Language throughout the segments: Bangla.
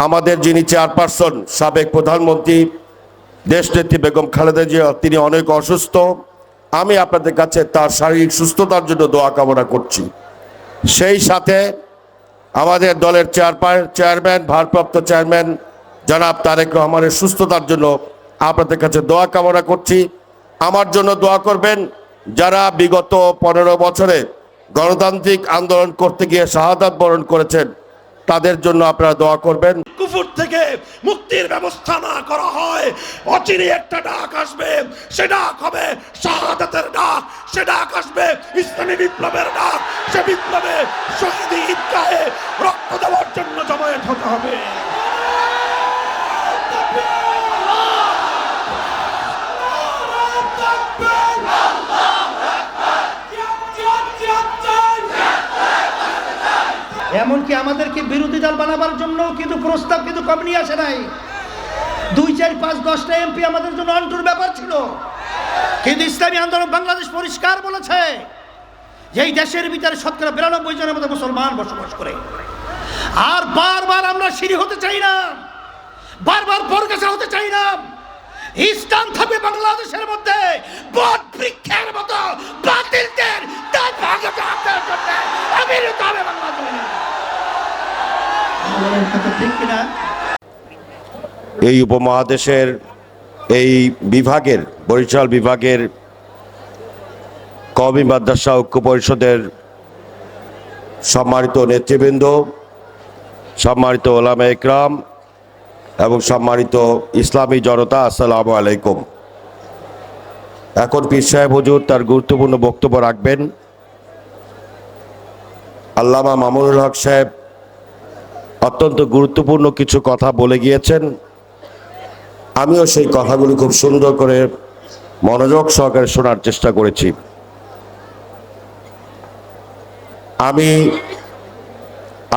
আমাদের যিনি চেয়ারপারসন সাবেক প্রধানমন্ত্রী দেশনেত্রী বেগম খালেদা জিয়া তিনি অনেক অসুস্থ। আমি আপনাদের কাছে তার শারীরিক সুস্থতার জন্য দোয়া কামনা করছি। সেই সাথে আমাদের দলের চেয়ারম্যান ভারপ্রাপ্ত চেয়ারম্যান জনাব তারেক রহমানের সুস্থতার জন্য আপনাদের কাছে দোয়া কামনা করছি। আমার জন্য দোয়া করবেন। যারা বিগত 15 বছরে গণতান্ত্রিক আন্দোলন করতে গিয়ে শাহাদাত বরণ করেছেন তাদের জন্য আপনারা দোয়া করবেন। কুফর থেকে মুক্তির ব্যবস্থা না করা হয়, অচিরে একটা ডাক আসবে, সে ডাক হবে শাহাদাতের ডাক, সে ডাক আসবে ইসলামী বিপ্লবের ডাক। সে বিপ্লবে শহীদ ঈদগাহে রক্ত দেওয়ার জন্য জমায়েত হতে হবে। এমনকি আমাদেরকে বিরোধী দল বানাবার জন্য কিন্তু প্রস্তাব কিন্তু কম নিয়ে আসে নাই। 2, 4, 5, 10টা এমপি আমাদের জন্য অন্টুর ব্যাপার ছিল, কিন্তু ইসলামী আন্দোলন বাংলাদেশ পরিষ্কার বলেছে যে এই দেশের ভিতরে শতকরা 92 জনের মতো মুসলমান বসবাস করে। আর বারবার আমরা সিঁড়ি হতে চাই না, বারবার বরগাছা হতে চাই না। ইসলাম থাকবে বাংলাদেশের মধ্যে বট বৃক্ষের মতো, বাতিলদের তার ভাগে ভাগের জন্য আবির্ভূত হবে বাংলাদেশ। এই উপমহাদেশের এই বিভাগের বরিশাল বিভাগের কওমি মাদ্রাসা ঐক্য পরিষদের সম্মানিত নেতৃবৃন্দ, সম্মানিত ওলামা ইকরাম এবং সম্মানিত ইসলামী জনতা, আসসালামু আলাইকুম। এখন পীর সাহেব হুজুর তার গুরুত্বপূর্ণ বক্তব্য রাখবেন। আল্লামা মামুনুল হক সাহেব অত্যন্ত গুরুত্বপূর্ণ কিছু কথা বলে গিয়েছেন। আমিও সেই কথাগুলি খুব সুন্দর করে মনোযোগ সহকারে শোনার চেষ্টা করেছি। আমি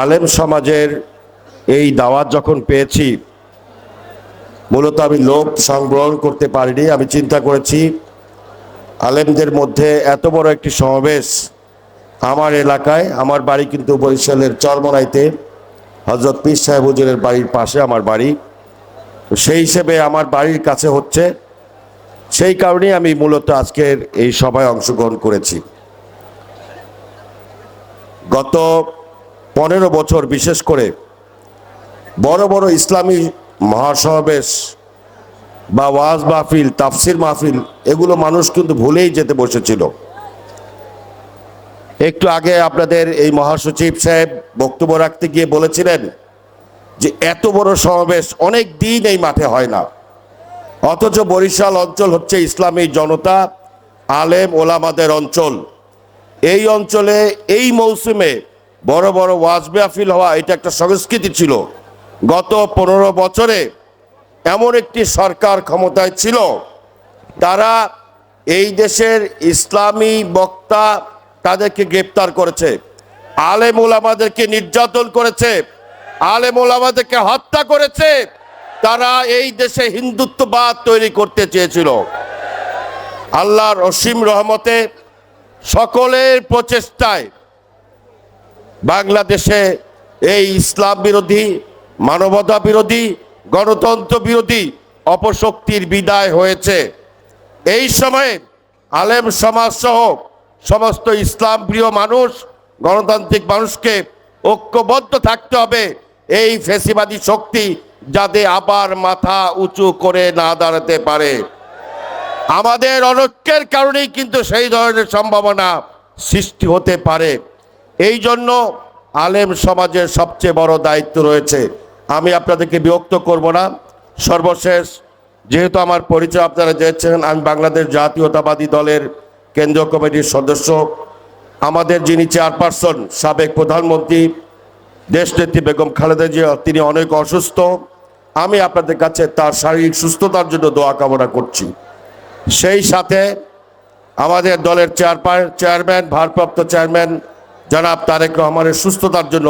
আলেম সমাজের এই দাওয়াত যখন পেয়েছি, মূলত আমি লোক সংগ্রহণ করতে পারিনি। আমি চিন্তা করেছি আলেমদের মধ্যে এত বড় একটি সমাবেশ আমার এলাকায়, আমার বাড়ি কিন্তু বরিশালের চরমনাইতে, হযরত পীর সাহেব হুজুরের বাড়ির পাশে আমার বাড়ি, সেই হিসেবে আমার বাড়ির কাছে হচ্ছে, সেই কারণেই আমি মূলত আজকের এই সভায় অংশগ্রহণ করেছি। গত 15 বছর বিশেষ করে বড় বড় ইসলামী মহাসমাবেশ বা ওয়াজ মাহফিল, তাফসির মাহফিল, এগুলো মানুষ কিন্তু ভুলেই যেতে বসেছিল। একটু আগে আপনাদের এই মহাসচিব সাহেব বক্তব্য রাখতে গিয়ে বলেছিলেন যে এত বড় সমাবেশ অনেক দিন এই মাঠে হয় না, অথচ বরিশাল অঞ্চল হচ্ছে ইসলামী জনতা আলেম ওলামাদের অঞ্চল। এই অঞ্চলে এই মৌসুমে বড় বড় ওয়াজ মাহফিল হওয়া এটা একটা সংস্কৃতি ছিল। গত 15 বছরে এমন একটি সরকার ক্ষমতায় ছিল, তারা এই দেশের ইসলামী বক্তা তাদেরকে গ্রেপ্তার করেছে, আলেম ওলামাদেরকে নির্যাতন করেছে, আলেম ওলামাদেরকে হত্যা করেছে। তারা এই দেশে হিন্দুত্ববাদ তৈরি করতে চেয়েছিল। আল্লাহর অসীম রহমতে সকলের প্রচেষ্টায় বাংলাদেশে এই ইসলাম বিরোধী, মানবতা বিরোধী, গণতন্ত্র বিরোধী অপশক্তির বিদায় হয়েছে। এই সময়ে আলেম সমাজ সহ সমস্ত ইসলাম প্রিয় মানুষ, গণতান্ত্রিক মানুষকে ঐক্যবদ্ধ থাকতে হবে এই ফ্যাসিবাদী শক্তি যাতে আবার মাথা উঁচু করে না দাঁড়াতে পারে। আমাদের অনৈক্যের কারণেই কিন্তু সেই ধরনের সম্ভাবনা সৃষ্টি হতে পারে। এই জন্য আলেম সমাজের সবচেয়ে বড় দায়িত্ব রয়েছে। আমি আপনাদেরকে বিরক্ত করব না। সর্বশেষ, যেহেতু আমার পরিচয় আপনারা জেনেছেন, আমি বাংলাদেশ জাতীয়তাবাদী দলের কেন্দ্রীয় কমিটির সদস্য। আমাদের যিনি চেয়ারপারসন সাবেক প্রধানমন্ত্রী দেশনেত্রী বেগম খালেদা জিয়া তিনি অনেক অসুস্থ। আমি আপনাদের কাছে তার শারীরিক সুস্থতার জন্য দোয়া কামনা করছি। সেই সাথে আমাদের দলের চেয়ারম্যান ভারপ্রাপ্ত চেয়ারম্যান জনাব তারেক রহমানের সুস্থতার জন্য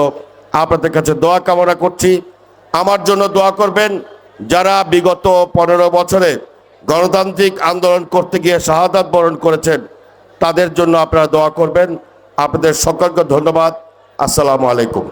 আপনাদের কাছে দোয়া কামনা করছি। আমার জন্য দোয়া করবেন। যারা বিগত 15 বছরে গণতান্ত্রিক আন্দোলন করতে গিয়ে শাহাদাত বরণ করেছেন তাদের জন্য আপনারা দোয়া করবেন। আপনাদের সকলকে ধন্যবাদ। আসসালামু আলাইকুম।